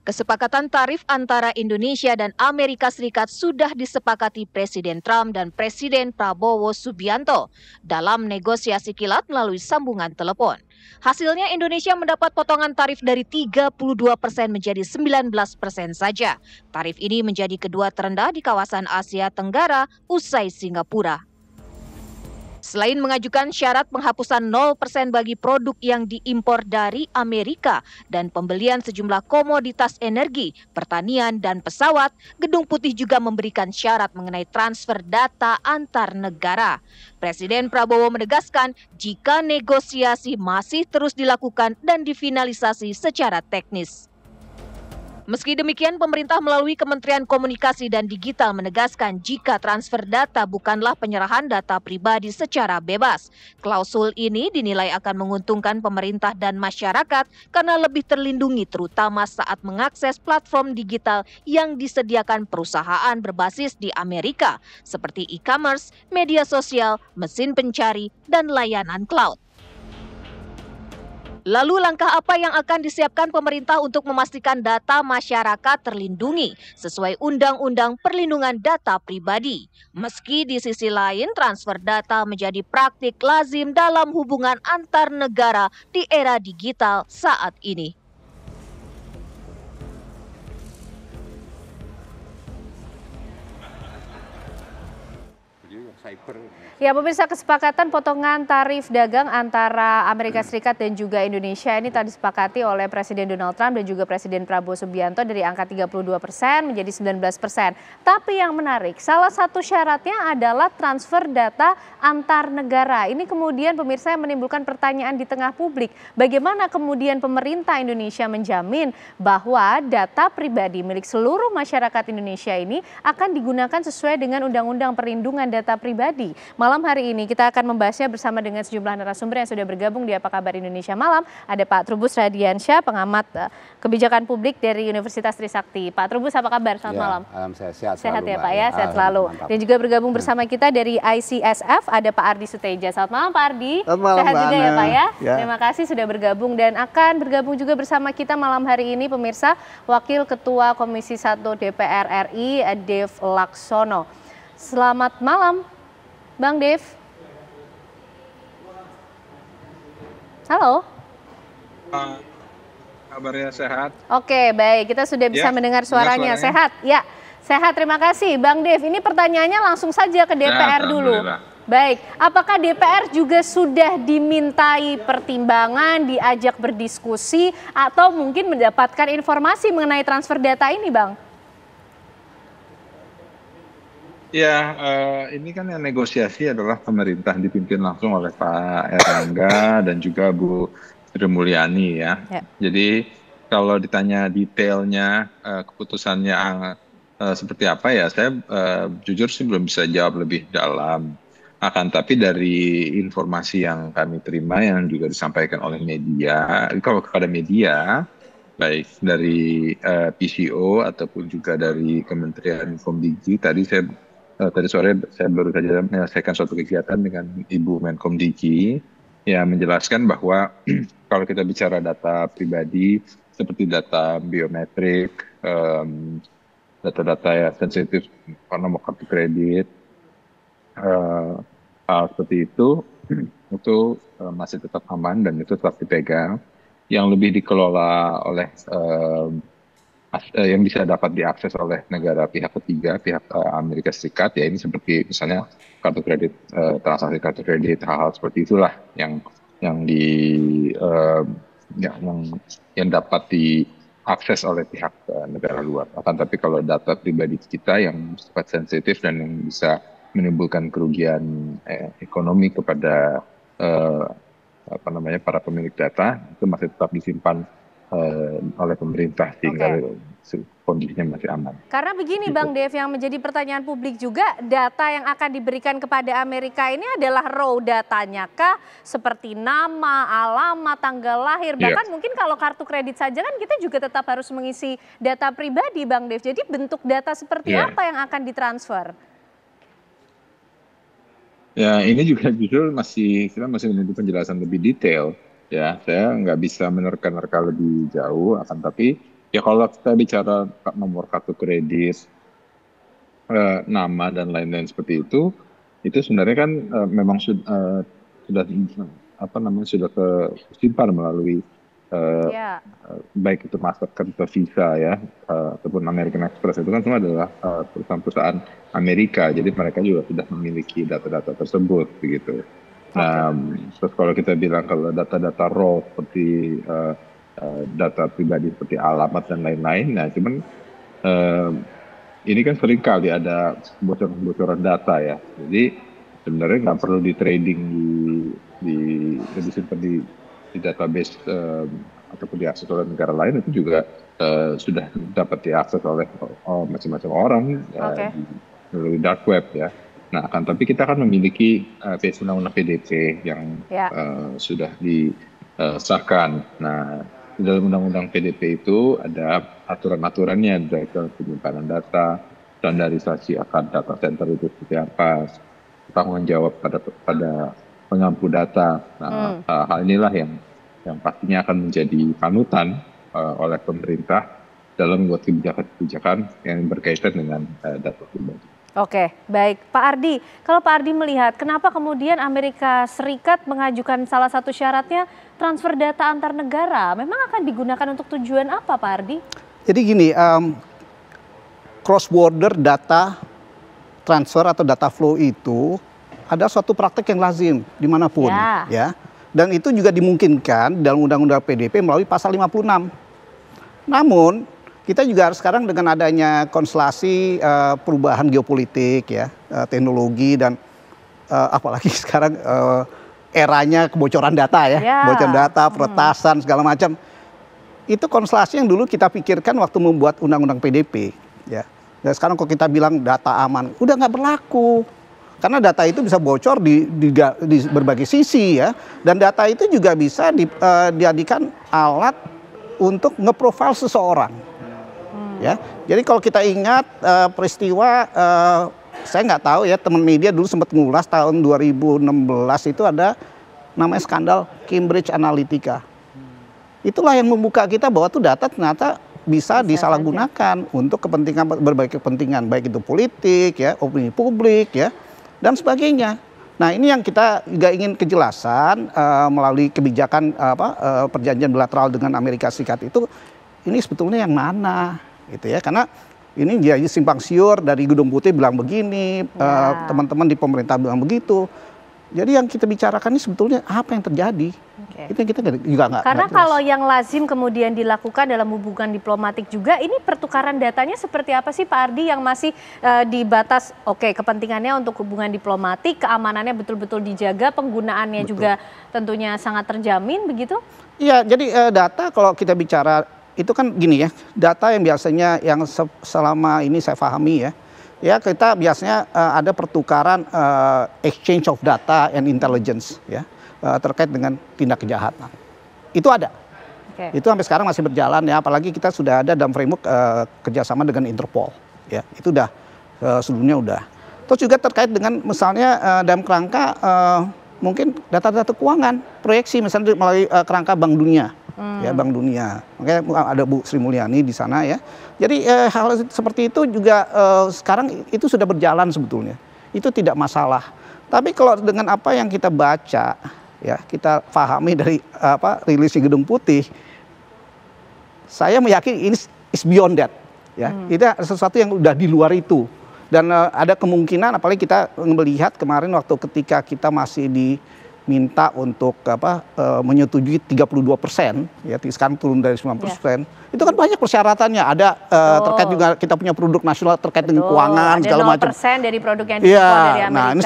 Kesepakatan tarif antara Indonesia dan Amerika Serikat sudah disepakati Presiden Trump dan Presiden Prabowo Subianto dalam negosiasi kilat melalui sambungan telepon. Hasilnya Indonesia mendapat potongan tarif dari 32% menjadi 19% saja. Tarif ini menjadi kedua terendah di kawasan Asia Tenggara usai Singapura. Selain mengajukan syarat penghapusan 0% bagi produk yang diimpor dari Amerika dan pembelian sejumlah komoditas energi, pertanian, dan pesawat, Gedung Putih juga memberikan syarat mengenai transfer data antar negara. Presiden Prabowo menegaskan jika negosiasi masih terus dilakukan dan difinalisasi secara teknis. Meski demikian, pemerintah melalui Kementerian Komunikasi dan Digital menegaskan jika transfer data bukanlah penyerahan data pribadi secara bebas. Klausul ini dinilai akan menguntungkan pemerintah dan masyarakat karena lebih terlindungi terutama saat mengakses platform digital yang disediakan perusahaan berbasis di Amerika seperti e-commerce, media sosial, mesin pencari, dan layanan cloud. Lalu langkah apa yang akan disiapkan pemerintah untuk memastikan data masyarakat terlindungi sesuai Undang-Undang Perlindungan Data Pribadi? Meski di sisi lain transfer data menjadi praktik lazim dalam hubungan antar negara di era digital saat ini. Ya, pemirsa, kesepakatan potongan tarif dagang antara Amerika Serikat dan juga Indonesia ini tadi disepakati oleh Presiden Donald Trump dan juga Presiden Prabowo Subianto dari angka 32% menjadi 19%. Tapi yang menarik, salah satu syaratnya adalah transfer data antar negara. Ini kemudian pemirsa yang menimbulkan pertanyaan di tengah publik. Bagaimana kemudian pemerintah Indonesia menjamin bahwa data pribadi milik seluruh masyarakat Indonesia ini akan digunakan sesuai dengan Undang-Undang Perlindungan Data Pribadi. Malam hari ini kita akan membahasnya bersama dengan sejumlah narasumber yang sudah bergabung di Apa Kabar Indonesia Malam. Ada Pak Trubus Radiansyah, pengamat kebijakan publik dari Universitas Trisakti. Pak Trubus, apa kabar? Selamat malam. Sehat Sehat selalu, ya Pak ya, sehat selalu. Mantap. Dan juga bergabung bersama kita dari ICSF, ada Pak Ardi Suteja. Selamat malam Pak Ardi. Selamat malam, sehat juga ya Pak ya? Ya. Terima kasih sudah bergabung dan akan bergabung juga bersama kita malam hari ini pemirsa Wakil Ketua Komisi 1 DPR RI, Dev Laksono. Selamat malam Bang Dev. Halo. Kabarnya sehat? Oke, baik. Kita sudah bisa mendengar suaranya. Sehat? Ya, sehat. Terima kasih Bang Dev. Ini pertanyaannya langsung saja ke DPR dulu. Baik, apakah DPR juga sudah dimintai pertimbangan, diajak berdiskusi, atau mungkin mendapatkan informasi mengenai transfer data ini, Bang? Ya, ini kan yang negosiasi adalah pemerintah dipimpin langsung oleh Pak Erlangga dan juga Bu Sri Mulyani ya. Jadi kalau ditanya detailnya keputusannya seperti apa ya, saya jujur sih belum bisa jawab lebih dalam. Akan tapi dari informasi yang kami terima yang juga disampaikan oleh media, kalau kepada media, baik dari PCO ataupun juga dari Kementerian Komdigi, tadi sore saya baru saja menyelesaikan suatu kegiatan dengan Ibu Menkomdigi yang menjelaskan bahwa kalau kita bicara data pribadi seperti data biometrik, data-data ya sensitif, nomor kartu kredit, hal seperti itu masih tetap aman dan itu tetap dipegang. Yang lebih dikelola oleh yang bisa dapat diakses oleh negara pihak ketiga, pihak Amerika Serikat, ya ini seperti misalnya kartu kredit, transaksi kartu kredit, hal-hal seperti itulah yang dapat diakses oleh pihak negara luar. Akan tapi kalau data pribadi kita yang sifat sensitif dan yang bisa menimbulkan kerugian ekonomi kepada para pemilik data itu masih tetap disimpan oleh pemerintah sehingga kondisinya masih aman. Karena begini Bang Dev, yang menjadi pertanyaan publik juga, data yang akan diberikan kepada Amerika ini adalah raw datanya kah? Seperti nama, alamat, tanggal lahir, bahkan mungkin kalau kartu kredit saja kan kita juga tetap harus mengisi data pribadi Bang Dev. Jadi bentuk data seperti apa yang akan ditransfer? Ya, ini juga justru kita masih menunggu penjelasan lebih detail. Ya, saya nggak bisa menerka-nerka lebih jauh, akan tapi Ya kalau kita bicara nomor kartu kredit, nama dan lain-lain seperti itu sebenarnya kan memang sudah apa namanya sudah kesimpan melalui Ya, baik itu Mastercard atau Visa ya ataupun American Express itu kan semua adalah perusahaan-perusahaan Amerika, jadi mereka juga sudah memiliki data-data tersebut begitu. Nah, terus kalau kita bilang kalau data-data raw seperti data pribadi seperti alamat dan lain-lain, nah cuman ini kan sering kali ada bocoran-bocoran data ya. Jadi sebenarnya nggak perlu di trading disimpan di database ataupun diakses oleh negara lain, itu juga sudah dapat diakses oleh macam-macam orang melalui dark web ya. Nah, tapi kita kan memiliki undang-undang PDP yang sudah disahkan. Nah, di dalam undang-undang PDP itu ada aturan-aturannya dari penyimpanan data, standarisasi akan data center itu seperti apa, tanggung jawab pada pengampu data. Nah, hal inilah yang pastinya akan menjadi panutan oleh pemerintah dalam membuat kebijakan-kebijakan yang berkaitan dengan data pribadi. Oke, baik. Pak Ardi, kalau Pak Ardi melihat kenapa kemudian Amerika Serikat mengajukan salah satu syaratnya transfer data antar negara, memang akan digunakan untuk tujuan apa Pak Ardi? Jadi gini, cross border data transfer atau data flow itu ada suatu praktek yang lazim dimanapun ya. Dan itu juga dimungkinkan dalam Undang-Undang PDP melalui pasal 56. Namun kita juga sekarang dengan adanya konstelasi perubahan geopolitik ya, teknologi dan apalagi sekarang eranya kebocoran data ya, kebocoran data, peretasan segala macam. Itu konstelasi yang dulu kita pikirkan waktu membuat Undang-Undang PDP ya. Dan sekarang kalau kita bilang data aman, udah nggak berlaku. Karena data itu bisa bocor di berbagai sisi ya. Dan data itu juga bisa dijadikan alat untuk nge-profile seseorang. Ya, jadi kalau kita ingat peristiwa, saya nggak tahu ya, teman media dulu sempat ngulas tahun 2016 itu ada namanya skandal Cambridge Analytica. Itulah yang membuka kita bahwa tuh data ternyata bisa disalahgunakan untuk kepentingan, berbagai kepentingan, baik itu politik ya, opini publik ya, dan sebagainya. Nah, ini yang kita juga ingin kejelasan melalui kebijakan perjanjian bilateral dengan Amerika Serikat itu, ini sebetulnya yang mana? Gitu ya, karena ini dia simpang siur, dari Gedung Putih bilang begini, teman-teman di pemerintah bilang begitu. Jadi yang kita bicarakan ini sebetulnya apa yang terjadi? Itu yang kita juga nggak. Karena kalau yang lazim kemudian dilakukan dalam hubungan diplomatik juga, ini pertukaran datanya seperti apa sih Pak Ardi yang masih di batas kepentingannya untuk hubungan diplomatik, keamanannya betul-betul dijaga, penggunaannya juga tentunya sangat terjamin begitu? Iya, jadi data kalau kita bicara itu kan gini ya, data yang biasanya yang selama ini saya pahami ya kita biasanya ada pertukaran exchange of data and intelligence ya terkait dengan tindak kejahatan. Itu ada. Itu sampai sekarang masih berjalan ya, apalagi kita sudah ada dalam framework kerjasama dengan Interpol ya, itu udah sebelumnya udah. Terus juga terkait dengan misalnya dalam kerangka mungkin data-data keuangan, proyeksi misalnya melalui kerangka Bank Dunia. Ya, Bank Dunia. Makanya ada Bu Sri Mulyani di sana ya. Jadi hal seperti itu juga sekarang itu sudah berjalan sebetulnya. Itu tidak masalah. Tapi kalau dengan apa yang kita baca ya, kita pahami dari rilis Gedung Putih, saya meyakini ini is beyond that ya. Itu sesuatu yang udah di luar itu. Dan ada kemungkinan, apalagi kita melihat kemarin waktu ketika kita masih diminta untuk menyetujui 32%, ya sekarang turun dari 9%. Itu kan banyak persyaratannya. Ada terkait juga kita punya produk nasional terkait dengan keuangan segala macam. Ada 0% dari produk yang diimpor dari Amerika. Nah, ini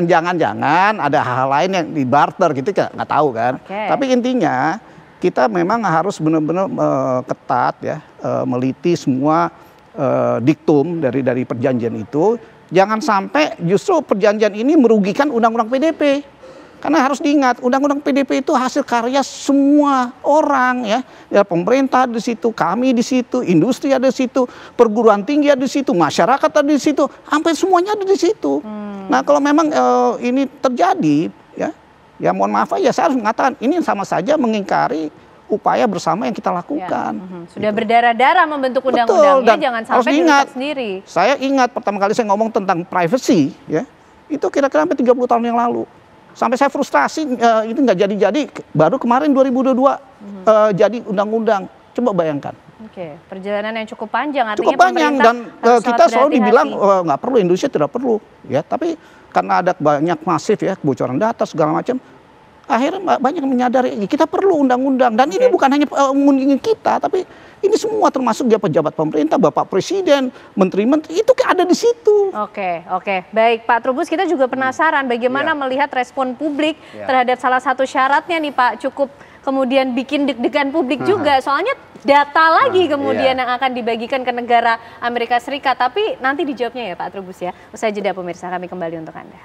17% jangan-jangan ada hal lain yang di barter gitu, nggak tahu kan. Tapi intinya kita memang harus benar-benar ketat ya, meliti semua diktum dari perjanjian itu. Jangan sampai justru perjanjian ini merugikan Undang-Undang PDP. Karena harus diingat, Undang-Undang PDP itu hasil karya semua orang ya. Ya, pemerintah di situ, kami di situ, industri ada di situ, perguruan tinggi ada di situ, masyarakat ada di situ, sampai semuanya ada di situ. Nah, kalau memang ini terjadi ya mohon maaf ya, saya harus mengatakan ini sama saja mengingkari upaya bersama yang kita lakukan. Sudah berdarah-darah membentuk undang-undangnya, jangan sampai dirusak sendiri. Saya ingat pertama kali saya ngomong tentang privacy, ya, itu kira-kira sampai 30 tahun yang lalu. Sampai saya frustasi, itu nggak jadi-jadi, baru kemarin 2022 jadi undang-undang. Coba bayangkan. Oke, perjalanan yang cukup panjang, artinya cukup panjang, dan kita selalu dibilang nggak perlu, Indonesia tidak perlu, ya. Tapi karena ada banyak masif ya kebocoran data segala macam, akhirnya banyak yang menyadari kita perlu undang-undang. Dan ini bukan hanya mengunjungi kita, tapi ini semua termasuk ya pejabat pemerintah, Bapak Presiden, menteri-menteri itu ada di situ. Oke, baik Pak Trubus, kita juga penasaran bagaimana melihat respon publik terhadap salah satu syaratnya nih Pak, cukup kemudian bikin deg-degan publik juga, soalnya data lagi kemudian yang akan dibagikan ke negara Amerika Serikat. Tapi nanti dijawabnya ya Pak Trubus ya. Usai jeda pemirsa, kami kembali untuk Anda.